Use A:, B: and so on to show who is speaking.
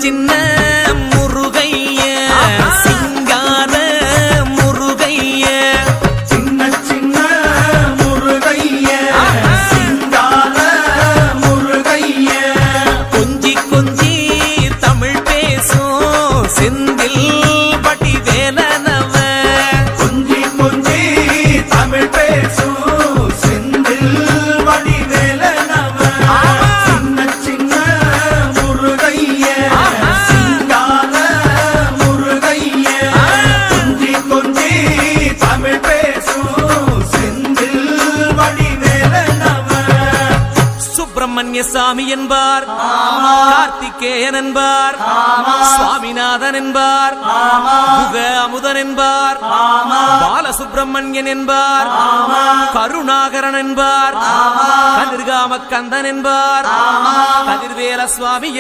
A: சின்ன முருகைய சிங்கார முருகைய
B: சின்ன சின்ன முருகைய சிங்கார முருகைய
A: கொஞ்சி கொஞ்சி தமிழ் பேசும் செந்தில் பட்டி வேலனவ
B: கொஞ்சி கொஞ்சி தமிழ் பேசும் செந்தில் படி வேலனவ சின்ன சின்ன முருகைய சிங்கார முருகைய கொஞ்சி கொஞ்சி தமிழ் பேசும் செந்தில் படி வேலனவ
A: சுப்பிரமணிய சாமி என்பார் கார்த்திகேயன் என்பார் சுவாமிநாதன் என்பார் முக அமுதன் என்பார் பாலசுப்பிரமணியன் என்பார் கருணாகரன் என்பார் கதிர்காம கந்தன் என்பார் கதிர்வேல சுவாமி